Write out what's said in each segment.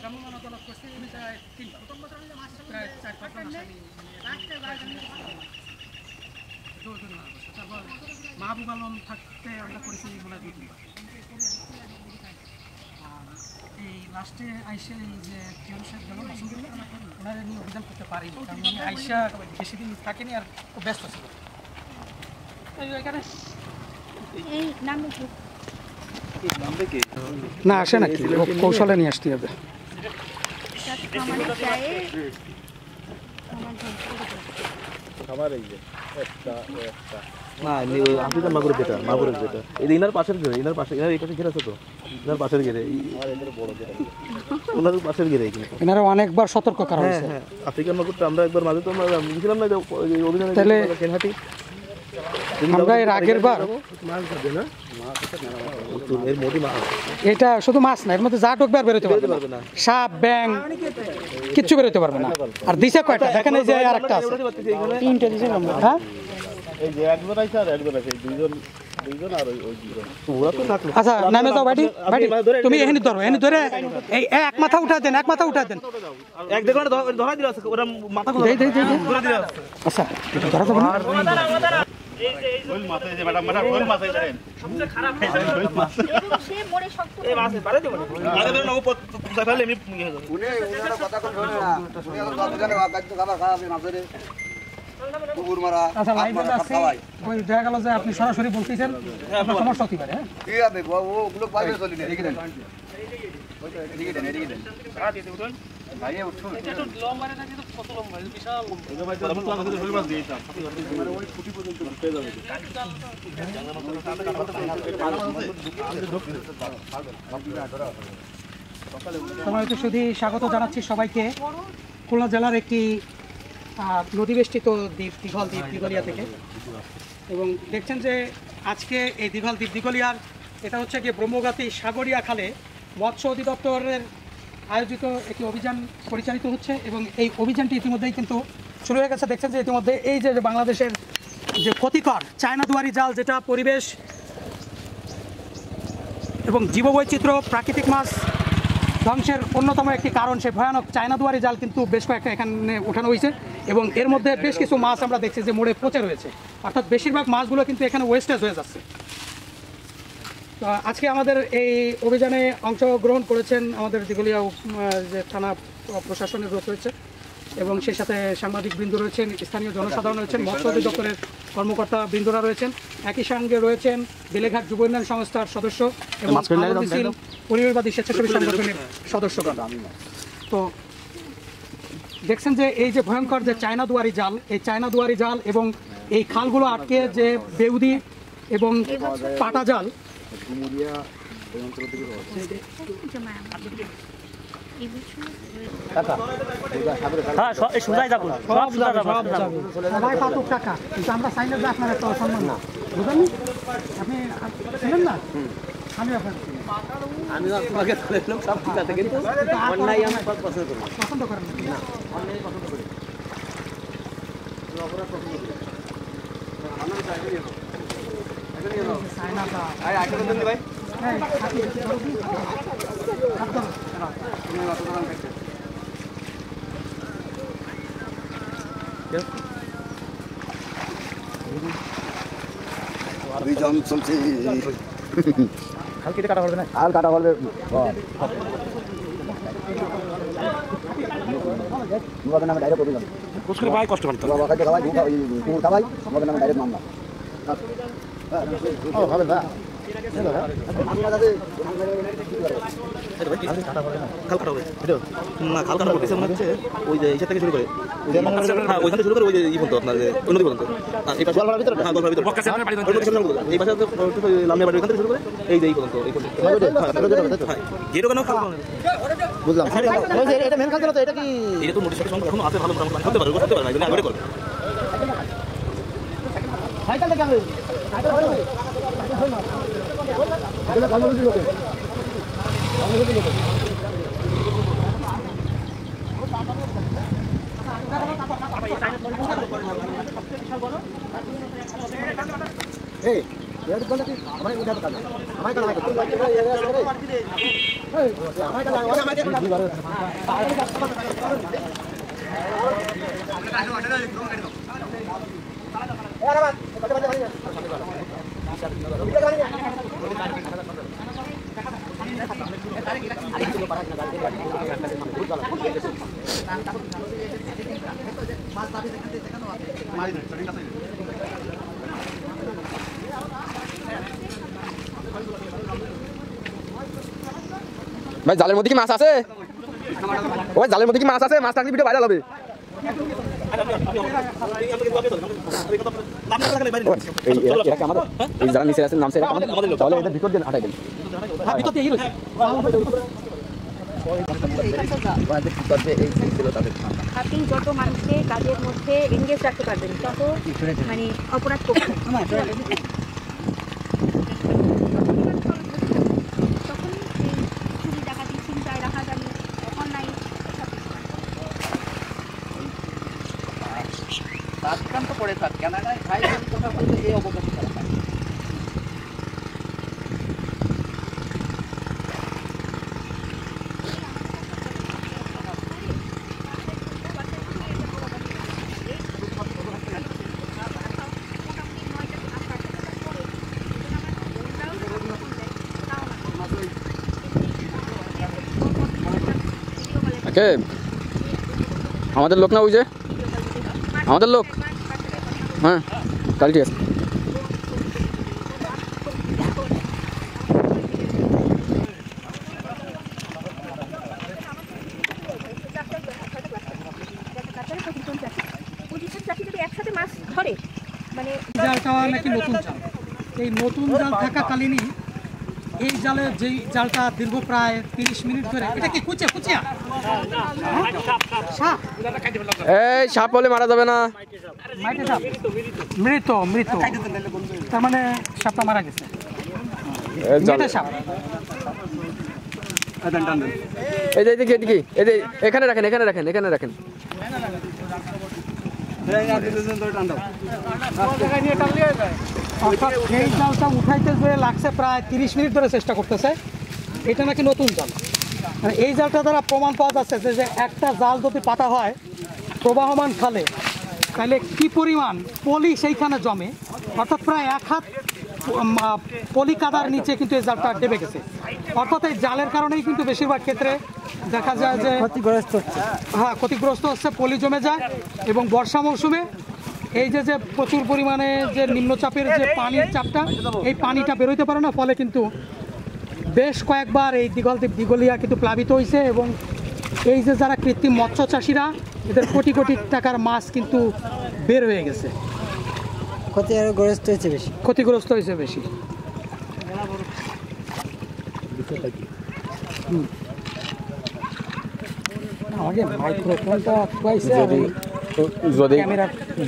ভ্রাম্যমাণ করছে প্রায় 3 প্রায় 4-5 জন আসামি তারপর মাহবুব আলম থাকতে আমরা করেছি মনে হয় 2-3 বার। এই লাস্টে আইসা এই যে টিউন সাহেব যেমন ওনারা নিয়ে অভিযান করতে পারিনি, কারণ উনি আইসা বেশি দিন থাকেনি আর খুব ব্যস্ত ছিল। না আসে নাকি কৌশলে নিয়ে আসতে হবে। না আফ্রিকান মাগুরের যেটা মাগুরের যেটা এই ইনার পাশের ঘেরে ইনার পাশে ইনার এই পাশে ঘেরে আছে তো ইনার পাশের ঘেরে ওনার পাশের ঘেরে কিন্তু এনারা অনেকবার সতর্ক করা হয়েছে। হ্যাঁ আফ্রিকান মাগুরটা আমরা একবার মাঝে তো আমরা গেছিলাম না অভিযানে কেনহাটি আমরা এর আগের বার এর মোটি মাছ এটা শুধু মাছ না, এর মধ্যে যা ঢুকবে আর বেরোতে পারবে না, সাপ ব্যাং কিচ্ছু বেরোতে পারবে না। আর দিছে কয়টা দেখেন, এই যে আর একটা আছে, 3টে দিছে আমরা। হ্যাঁ এই যে একজন আইছে আর একজন আছে, দুইজন আর ওই দুইজন ওরা তো থাকলো। আচ্ছা নামে যাও বাড়ি তুমি এখানে ধরো, এখানে ধরে এই এক মাথা উঠা দেন, এক মাথা উঠা দেন, এক দেখো ধরা দিলা আছে ওরা মাথা দেই দেই দেই ধরা দিলা আছে। আচ্ছা ধরা তো না ওই মাথা এই যে ম্যাডাম ওই মাথা ধরেন সবচেয়ে খারাপ ওই মাছ সে মরে শক্ত এই মাছ পারে দেব আগে ধরে নাও ফেলে এমনি হয়ে যাবে উনারা কথা কোন শুনে না উনি আর কথা জানে কাজ খাবার খাওয়াবে মাছেরে কুকুর মারা। আচ্ছা লাইভে আছে ওই দেখা গেল যে আপনি সরাসরি বলতেছেন আপনার সমস্যা হতে পারে। হ্যাঁ ঠিক আছে ওগুলো পাইবে চলি না এদিকে দেন ওইটা এদিকে দেন সারা দিয়ে দেন ভাই উঠুন এটা তো লম্বা রে নাকি, তো কত লম্বা বিশাল ওই ভাই তো প্লান আছে শরীর মাছ দিয়েছিলাম মানে ওই ফুটি পর্যন্ত পেয়ে যাবে। সম্মানিত সুধী, স্বাগত জানাচ্ছি সবাইকে খুলনা জেলার একটি নদীবেষ্টিত দ্বীপ দীঘল দ্বীপ দিঘলিয়া থেকে। এবং দেখছেন যে আজকে এই দীঘল দ্বীপ দিঘলিয়ার এটা হচ্ছে কি ব্রহ্মগাতী সাগরিয়া খালে মৎস্য অধিদপ্তরের আয়োজিত একটি অভিযান পরিচালিত হচ্ছে এবং এই অভিযানটি ইতিমধ্যেই কিন্তু শুরু হয়ে গেছে। দেখছেন যে ইতিমধ্যে এই যে বাংলাদেশের যে ক্ষতিকর চায়না দুয়ারি জাল, যেটা পরিবেশ এবং জীববৈচিত্র্য প্রাকৃতিক মাছ ধ্বংসের অন্যতম একটি কারণ, সে ভয়ানক চায়না দুয়ারি জাল কিন্তু বেশ কয়েকটা এখানে ওঠানো হয়েছে এবং এর মধ্যে বেশ কিছু মাছ আমরা দেখছি যে মোড়ে পচে রয়েছে, অর্থাৎ বেশিরভাগ মাছগুলো কিন্তু এখানে ওয়েস্টেজ হয়ে যাচ্ছে। তো আজকে আমাদের এই অভিযানে অংশগ্রহণ করেছেন আমাদের দিঘলিয়া যে থানা প্রশাসনের লোক রয়েছে এবং সেই সাথে সাংবাদিক বৃন্দ রয়েছেন, স্থানীয় জনসাধারণ রয়েছেন, মৎস্য অধিদপ্তরের কর্মকর্তা বৃন্দরা রয়েছেন, একই সঙ্গে রয়েছেন বেলেঘাট যুব উন্নয়ন সংস্থার সদস্য এবং পরিবারবাদী স্বেচ্ছাসেবী সংগঠনের সদস্যগণ। তো দেখছেন যে এই যে ভয়ঙ্কর যে চায়না দুয়ারি জাল, এই চায়না দুয়ারি জাল এবং এই খালগুলো আটকে যে বেউদি এবং পাটা জাল টাকা কিন্তু আমরা চাইলে যে আপনার একটা অসম্মান না, বুঝলেন? আপনি ছিলেন না, আমি আপনাকে সব ঠিক আছে কিন্তু অন্যায় আমি পছন্দ করি, পছন্দ করেন না, অন্যায় পছন্দ করি, অপরাধ পছন্দ করি। খাল কেটে কাটা করবে না, আর কাটা করবে নামে ডাইরেক্ট অভিযান ভাই, কষ্ট করতে খাওয়াই নামে ডাইরেক্ট মামলা হবে না। খাল কাটা হবে না, খাল কাটা করতেছে মনে হচ্ছে ওই যে এইসব থেকে শুরু করে ওইখান থেকে শুরু করে ওই যে ই বলতো আপনার নদী পর্যন্ত এই পাশে এই পাশে লামিয়া বাড়ি ওইখান থেকে শুরু করে এই যে এই পর্যন্ত যেটা কেন বুঝলাম। এটা মেন খাল তো, এটা কি এটা তো মোটির সাথে এখন আছে, ভালো করতে পারবে করতে পারবে না, আগে করবে সাইকেল দেখা হবে এই ভাই জালের মধ্যে কি মাছ আছে? ওই জালের মধ্যে কি মাছ আছে? মাছ থাকলে ভিডিও ভাইরাল হবে। এই যারা নিচে আছেন নামছে তাহলে এদের ভিতর দিয়ে হাঁটাই দেন। আপনি যত মানুষকে কাজের মধ্যে এনগেজ রাখতে পারবেন তত মানে অপরাধ করবেন। তখন এই চুরি ডাকাতি ছিনতাই রাহাজানি অন্যায় রাজকান্ত পড়ে থাক কেন ভাই কথা বলতে এই অবকাশে করা হয়। আমাদের লোক না ওই যে আমাদের লোক, হ্যাঁ তাহলে ঠিক আছে। একসাথে মাছ ধরে মানে জালটা নাকি নতুন জাল, এই নতুন জাল থাকাকালীনই এই জালে যেই জালটা দীর্ঘ প্রায় 30 মিনিট ধরে, এটা কি কুচিয়া সাপ? এই সাপ হলে মারা যাবে না, মাইটে সাপ, মৃত তার মানে সাপটা মারা গেছে। মেটে সাপ, এই যে এদিকে এদিকে এই যে এখানে রাখেন। অর্থাৎ এই জালটা উঠাইতে যে লাগছে প্রায় 30 মিনিট ধরে চেষ্টা করতেছে, এটা নাকি নতুন জাল। মানে এই জালটা দ্বারা প্রমাণ পাওয়া যাচ্ছে যে একটা জাল যদি পাতা হয় প্রবাহমান খালে, তাহলে কি পরিমাণ পলি সেইখানে জমে, অর্থাৎ প্রায় 1 হাত পলি কাদার নিচে কিন্তু এই জালটা ডেবে গেছে। অর্থাৎ এই জালের কারণেই কিন্তু বেশিরভাগ ক্ষেত্রে দেখা যায় যে ক্ষতিগ্রস্ত হচ্ছে, পলি জমে যায়। এবং বর্ষা মৌসুমে এই যে প্রচুর পরিমাণে যে নিম্নচাপের যে পানির চাপটা, এই পানিটা বেরোতে পারে না, ফলে কিন্তু বেশ কয়েকবার এই দিঘলিয়া কিন্তু প্লাবিত হয়েছে। এবং এই যে যারা কৃত্রিম মৎস্য চাষিরা, এদের কোটি কোটি টাকার মাছ কিন্তু বের হয়ে গেছে, ক্ষতিগ্রস্ত হয়েছে বেশি। যদি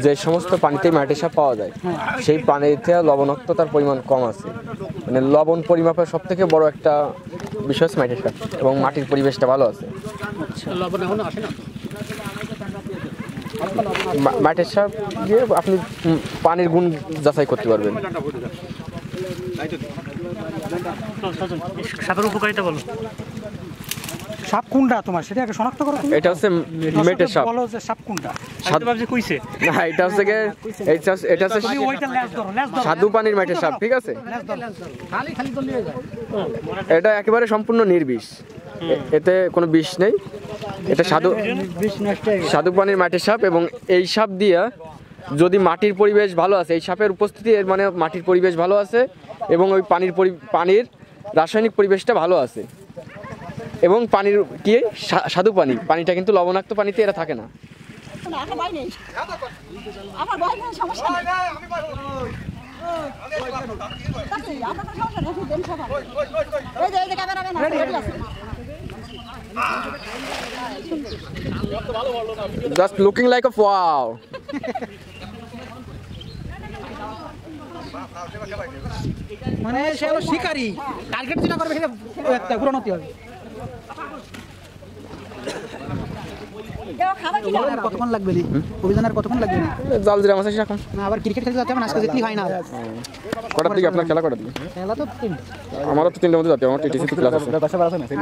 যে সমস্ত পানিতে মাটি সাপ পাওয়া যায় সেই পানিতে লবণাক্ততার পরিমাণ কম আছে, মানে লবণ পরিমাপের সব থেকে বড় একটা বিষয় হচ্ছে মাটির সাপ, এবং মাটির পরিবেশটা ভালো আছে। মাটির সাপ দিয়ে আপনি পানির গুণ যাচাই করতে পারবেন। সাপের উপকারিতা বলো। সাপ কোনটা তোমার সেটা আগে শনাক্ত করো। এটা হচ্ছে মেটের সাপ। বলো যে সাপ কোনটা? কইছে না, এটা হচ্ছে এটা হচ্ছে তুমি ওইটা লেজ ধরো। স্বাদু পানির মাটির সাপ, ঠিক আছে? এটা একেবারে সম্পূর্ণ নির্বিষ, এতে কোনো বিষ নেই। এটা স্বাদু পানির মাটির সাপ, এবং এই সাপ দিয়া যদি মাটির পরিবেশ ভালো আছে, এই সাপের উপস্থিতি এর মানে মাটির পরিবেশ ভালো আছে, এবং ওই পানির রাসায়নিক পরিবেশটা ভালো আছে। এবং পানির কি স্বাদু পানিটা কিন্তু লবণাক্ত পানিতে এরা থাকে না। Just looking like a wow. মানে সে হলো শিকারী, টার্গেট যেটা করবে সেটা পুরো নতি হবে। কতক্ষণ লাগবে নি অভিযানের কতক্ষণ লাগবে না জাল জিরা মাছ আসে এখন না আবার ক্রিকেট খেলতে যাতে হবে না আজকে যেতে হয় না কটার দিকে আপনার খেলা কটার দিকে খেলা তো 3 আমারও তো 3টার মধ্যে যেতে হবে আমার টিটিসি ক্লাস আছে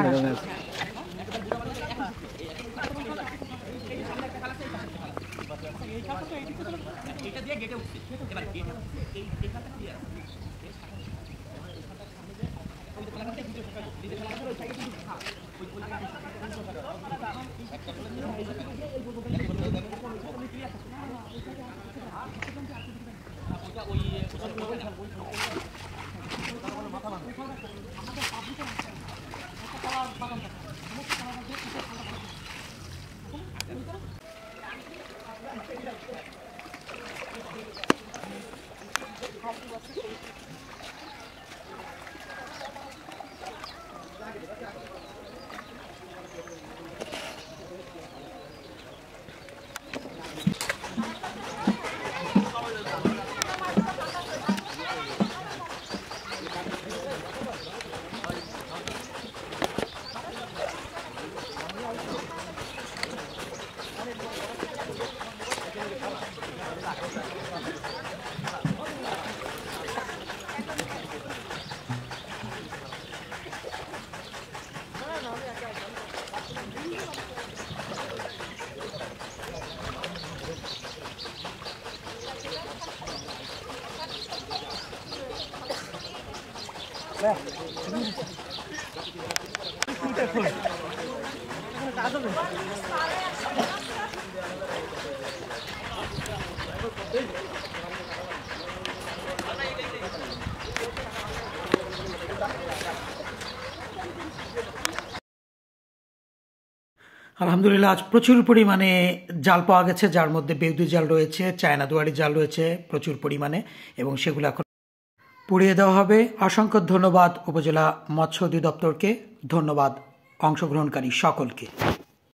আলহামদুলিল্লাহ আজ প্রচুর পরিমাণে জাল পাওয়া গেছে যার মধ্যে বেউদি জাল রয়েছে চায়না দুয়ারি জাল রয়েছে প্রচুর পরিমাণে এবং সেগুলো এখন পুড়িয়ে দেওয়া হবে অসংখ্য ধন্যবাদ উপজেলা মৎস্য অধিদপ্তরকে ধন্যবাদ অংশগ্রহণকারী সকলকে